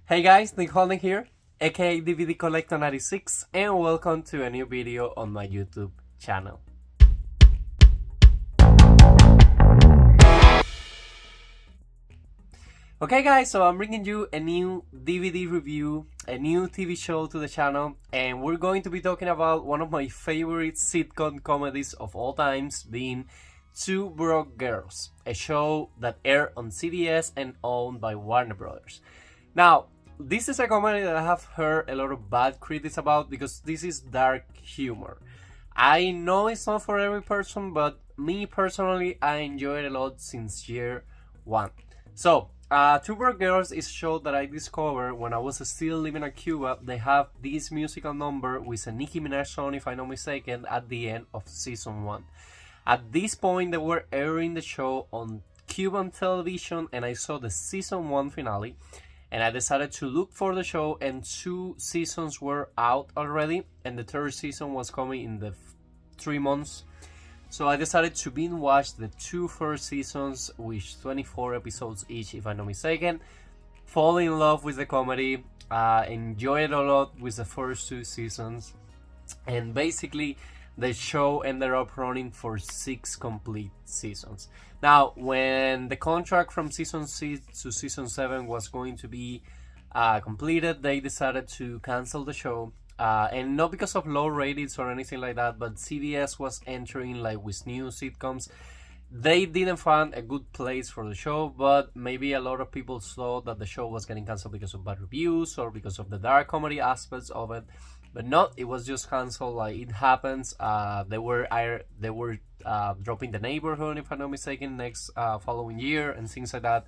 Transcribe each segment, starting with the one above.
Hey guys, Nick Holding here, aka DVD Collector 96, and welcome to a new video on my YouTube channel. Okay guys, so I'm bringing you a new DVD review, a new TV show to the channel, and we're going to be talking about one of my favorite sitcom comedies of all times, being Two Broke Girls, a show that aired on CBS and owned by Warner Brothers. Now, this is a comedy that I have heard a lot of bad critics about because this is dark humor. I know it's not for every person, but me personally, I enjoy it a lot since year one. So, Two Broke Girls is a show that I discovered when I was still living in Cuba. They have this musical number with a Nicki Minaj song, if I'm not mistaken, at the end of season 1. At this point, they were airing the show on Cuban television, and I saw the season 1 finale. And I decided to look for the show, and 2 seasons were out already, and the 3rd season was coming in the 3 months. So I decided to binge watch the 2 first seasons, with 24 episodes each, if I'm not mistaken. Fall in love with the comedy, enjoy it a lot with the first 2 seasons, and basically the show ended up running for 6 complete seasons. Now, when the contract from season 6 to season 7 was going to be completed, they decided to cancel the show. And not because of low ratings or anything like that, but CBS was entering like with new sitcoms. They didn't find a good place for the show, but maybe a lot of people saw that the show was getting cancelled because of bad reviews or because of the dark comedy aspects of it. But no, it was just cancelled. Like, it happens. They were dropping The Neighborhood, if I'm not mistaken, next following year and things like that.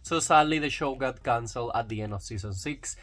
So sadly, the show got cancelled at the end of season 6.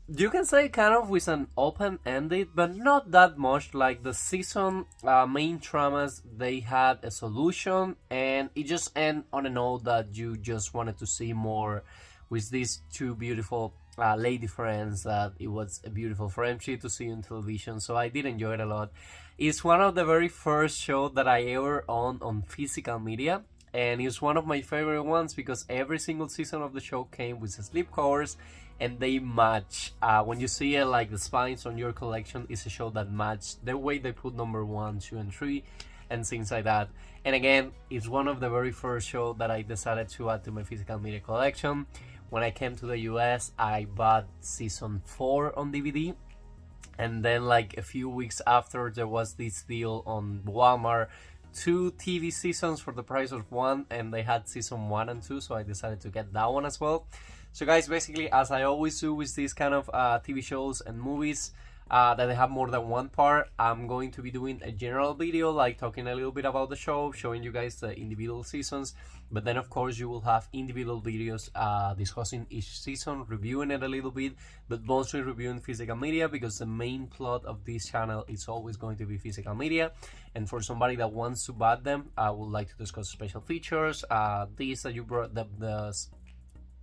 You can say kind of with an open ending, but not that much. Like, the season main dramas, they had a solution, and it just ended on a note that you just wanted to see more with these 2 beautiful lady friends. That it was a beautiful friendship to see on television, so I did enjoy it a lot. It's one of the very first shows that I ever owned on physical media, and it's one of my favorite ones because every single season of the show came with slipcovers, and they match. When you see it, like the spines on your collection, it's a show that matched the way they put number 1, 2, and 3, and things like that. And again, it's one of the very first shows that I decided to add to my physical media collection. When I came to the US, I bought season 4 on DVD, and then like a few weeks after, there was this deal on Walmart, 2 TV seasons for the price of 1, and they had season 1 and 2, so I decided to get that one as well. So guys, basically, as I always do with these kind of TV shows and movies that they have more than 1 part, I'm going to be doing a general video, like talking a little bit about the show, showing you guys the individual seasons, but then of course you will have individual videos discussing each season, reviewing it a little bit, but mostly reviewing physical media, because the main plot of this channel is always going to be physical media. And for somebody that wants to buy them, I would like to discuss special features, these that you brought, the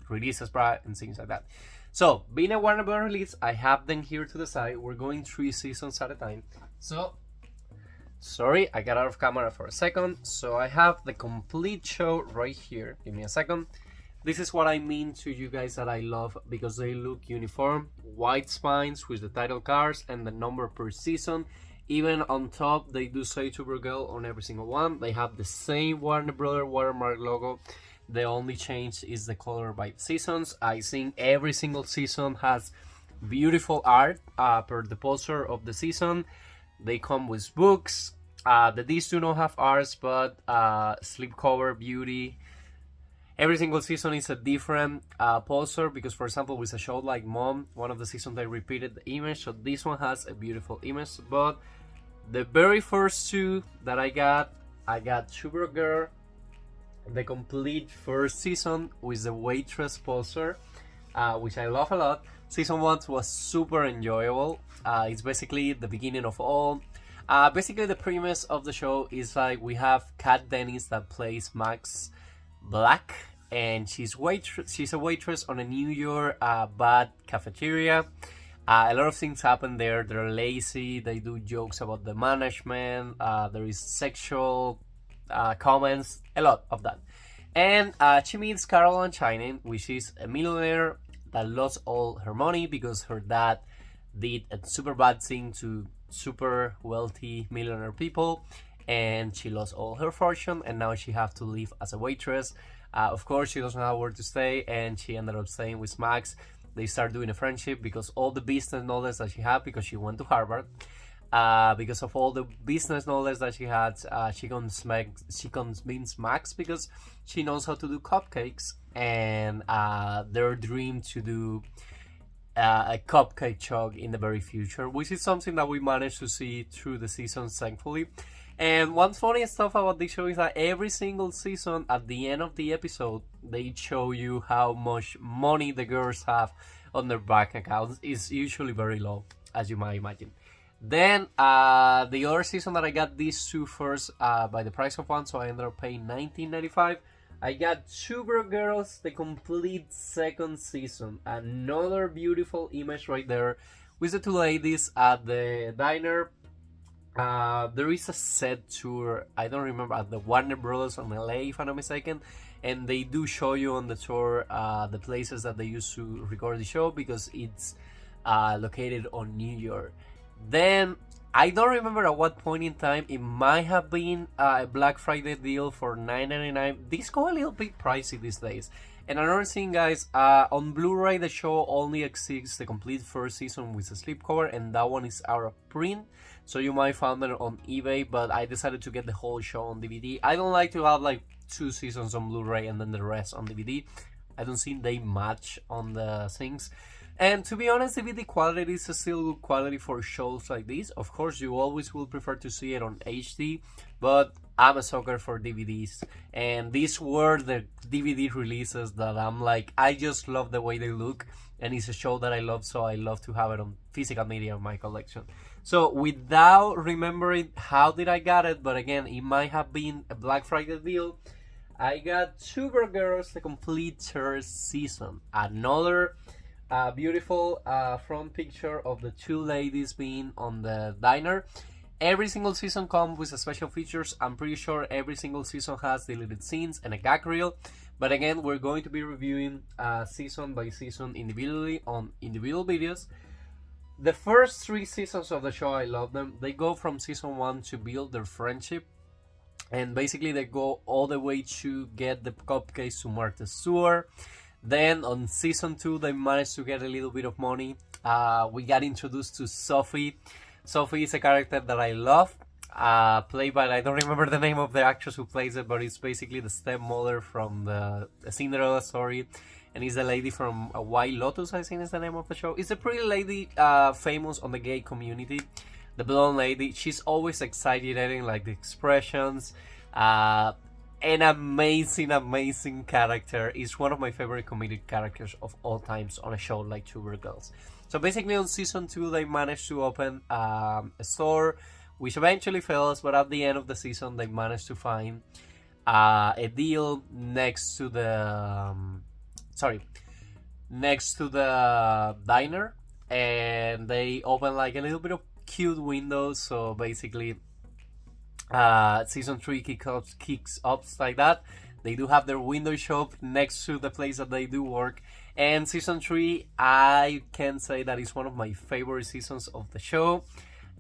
releases, and things like that. So, being a Warner Bros. Release, I have them here to the side. We're going 3 seasons at a time. So, sorry, I got out of camera for a second. So, I have the complete show right here. Give me a second. This is what I mean to you guys that I love, because they look uniform. White spines with the title cards and the number per season. Even on top, they do say Two Broke Girl on every single one. They have the same Warner Bros. Watermark logo. The only change is the color by seasons. I think every single season has beautiful art per the poster of the season. They come with books. These do not have arts, but slipcover beauty. Every single season is a different poster, because for example with a show like Mom, one of the seasons they repeated the image, so this one has a beautiful image. But the very first 2 that I got Two Broke Girl, the complete first season with the waitress poster, which I love a lot. Season 1 was super enjoyable. It's basically the beginning of all. Basically the premise of the show is like we have Kat Dennings that plays Max Black, and she's a waitress on a New York bad cafeteria. A lot of things happen there. They're lazy, they do jokes about the management, there is sexual comments, a lot of that. And she meets Caroline Channing, which is a millionaire that lost all her money because her dad did a super bad thing to super wealthy millionaire people, and she lost all her fortune, and now she have to live as a waitress. Of course, she doesn't have where to stay, and she ended up staying with Max. They start doing a friendship because all the business knowledge that she had, because she went to Harvard, because of all the business knowledge that she had, she convinced Max because she knows how to do cupcakes, and their dream to do a cupcake shop in the very future, which is something that we managed to see through the seasons, thankfully. And one funny stuff about this show is that every single season, at the end of the episode, they show you how much money the girls have on their bank accounts. It's usually very low, as you might imagine. Then the other season that I got these two first by the price of one, so I ended up paying $19.95. I got Supergirls, the complete second season. Another beautiful image right there with the two ladies at the diner. There is a set tour, I don't remember, at the Warner Brothers on LA, if I'm not mistaken, and they do show you on the tour the places that they used to record the show, because it's located on New York. Then I don't remember at what point in time, it might have been a Black Friday deal for $9.99. These go a little bit pricey these days. And another thing, guys, on Blu-ray the show only exists the complete first season with a slipcover, and that one is out of print, so you might find it on eBay, but I decided to get the whole show on DVD. I don't like to have like 2 seasons on Blu-ray and then the rest on DVD. I don't think they match on the things. And to be honest, DVD quality is still good quality for shows like this. Of course, you always will prefer to see it on HD, but I'm a sucker for DVDs. And these were the DVD releases that I'm like, I just love the way they look. And it's a show that I love, so I love to have it on physical media in my collection. So without remembering how did I got it, but again, it might have been a Black Friday deal, I got Supergirls, the complete third season. Another beautiful front picture of the two ladies being on the diner. Every single season comes with special features. I'm pretty sure every single season has deleted scenes and a gag reel. But again, we're going to be reviewing season by season individually on individual videos. The first 3 seasons of the show, I love them. They go from season 1 to build their friendship. And basically they go all the way to get the cupcakes to Martha Stewart. Then on season 2, they managed to get a little bit of money. We got introduced to Sophie. Sophie is a character that I love. Played by, I don't remember the name of the actress who plays it, but it's basically the stepmother from the Cinderella story. And it's the lady from White Lotus, I think is the name of the show. It's a pretty lady famous on the gay community. The blonde lady. She's always exaggerating, like the expressions. An amazing character. Is one of my favorite comedic characters of all times on a show like Supergirls. So basically on season 2 they managed to open a store, which eventually fails, but at the end of the season they managed to find a deal next to the diner, and they open like a little bit of cute windows. So basically season 3 kicks up like that. They do have their window shop next to the place that they do work. And season 3, I can say that it's one of my favorite seasons of the show.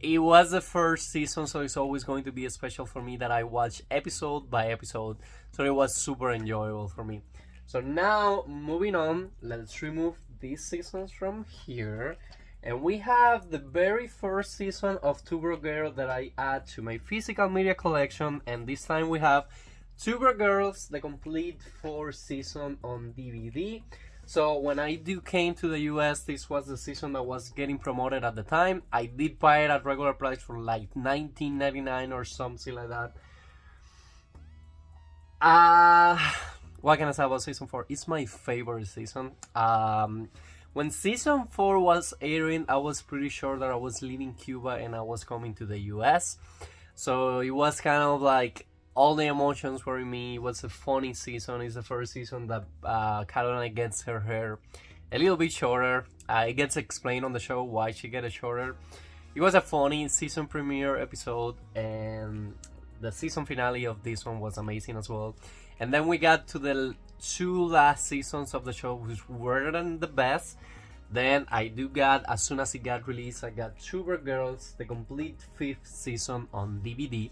It was the first season, so it's always going to be special for me that I watch episode by episode. So it was super enjoyable for me. So now, moving on, let's remove these seasons from here. And we have the very first season of Supergirl that I add to my physical media collection. And this time we have Supergirls, the complete 4th season on DVD. So when I came to the US, this was the season that was getting promoted at the time. I did buy it at regular price for like $19.99 or something like that. What can I say about season 4? It's my favorite season. When season 4 was airing, I was pretty sure that I was leaving Cuba and I was coming to the US. So it was kind of like all the emotions were in me. It was a funny season. It's the first season that Carolina gets her hair a little bit shorter. It gets explained on the show why she gets it shorter. It was a funny season premiere episode, and the season finale of this one was amazing as well. And then we got to the two last seasons of the show which weren't the best. Then I do got, as soon as it got released, I got Supergirls, the complete 5th season on DVD.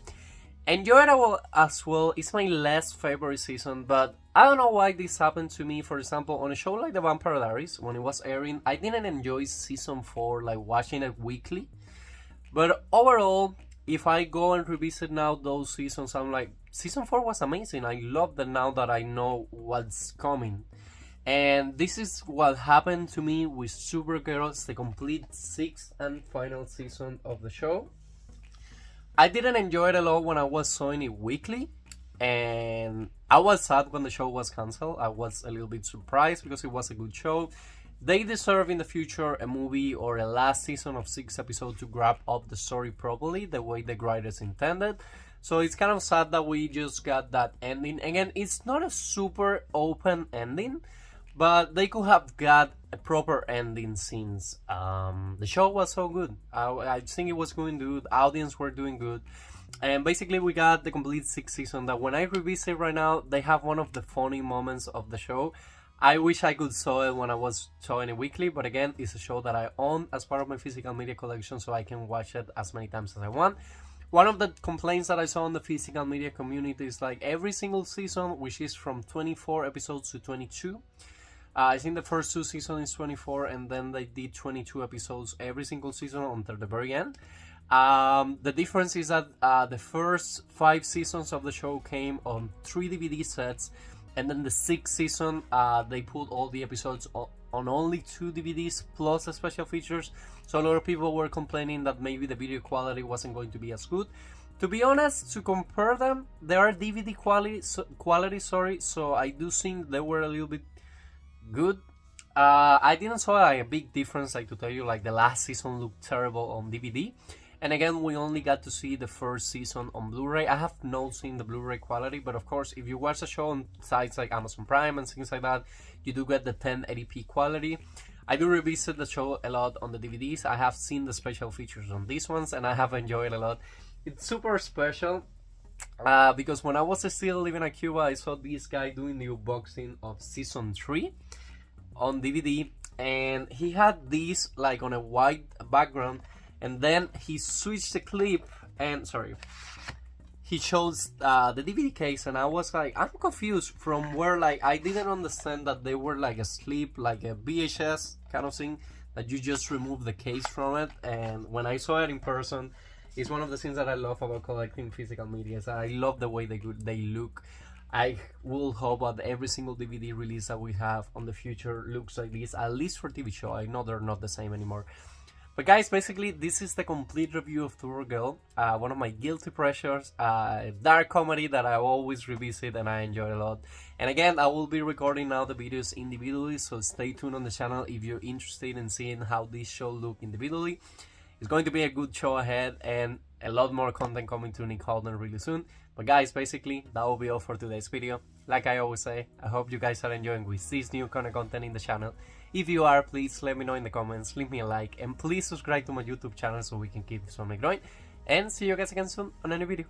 Enjoyable as well. It's my least favorite season, but I don't know why this happened to me. For example, on a show like The Vampire Diaries, when it was airing, I didn't enjoy season 4, like watching it weekly. But overall, if I go and revisit now those seasons, I'm like, season 4 was amazing. I love that now that I know what's coming. And this is what happened to me with Supergirls, the complete 6th and final season of the show. I didn't enjoy it a lot when I was seeing it weekly, and I was sad when the show was cancelled. I was a little bit surprised because it was a good show. They deserve in the future a movie or a last season of 6 episodes to grab up the story properly, the way the writers intended. So it's kind of sad that we just got that ending. Again, it's not a super open ending, but they could have got a proper ending since the show was so good. I think it was going good. Audience were doing good. And basically we got the complete 6th season that when I revisit right now, they have one of the funny moments of the show. I wish I could saw it when I was showing it weekly, but again, it's a show that I own as part of my physical media collection, so I can watch it as many times as I want. One of the complaints that I saw in the physical media community is like every single season, which is from 24 episodes to 22. I think the first 2 seasons is 24, and then they did 22 episodes every single season until the very end. The difference is that the first 5 seasons of the show came on 3 DVD sets, and then the 6th season they put all the episodes on only 2 DVDs plus the special features. So a lot of people were complaining that maybe the video quality wasn't going to be as good. To be honest, to compare them, they are DVD quality, so I do think they were a little bit good. I didn't saw like a big difference, like to tell you, like the last season looked terrible on DVD. And again, we only got to see the first season on Blu-ray. I have not seen the Blu-ray quality, but of course, if you watch the show on sites like Amazon Prime and things like that, you do get the 1080p quality. I do revisit the show a lot on the DVDs. I have seen the special features on these ones, and I have enjoyed it a lot. It's super special because when I was still living at Cuba, I saw this guy doing the unboxing of season 3 on DVD, and he had this like on a white background, and then he switched the clip and he shows the DVD case, and I was like, I'm confused from where, like, I didn't understand that they were like asleep, like a VHS kind of thing that you just remove the case from it. And when I saw it in person, it's one of the things that I love about collecting physical media. So I love the way they look. I will hope that every single DVD release that we have on the future looks like this, at least for TV show. I know they're not the same anymore. But guys, basically, this is the complete review of Tour Girl, one of my guilty pleasures, dark comedy that I always revisit and I enjoy a lot. And again, I will be recording now the videos individually, so stay tuned on the channel if you're interested in seeing how this show look individually. It's going to be a good show ahead and a lot more content coming to Nick Holden really soon. But guys, basically, that will be all for today's video. Like I always say, I hope you guys are enjoying with this new kind of content in the channel. If you are, please let me know in the comments, leave me a like, and please subscribe to my YouTube channel so we can keep this one growing. And see you guys again soon on a new video.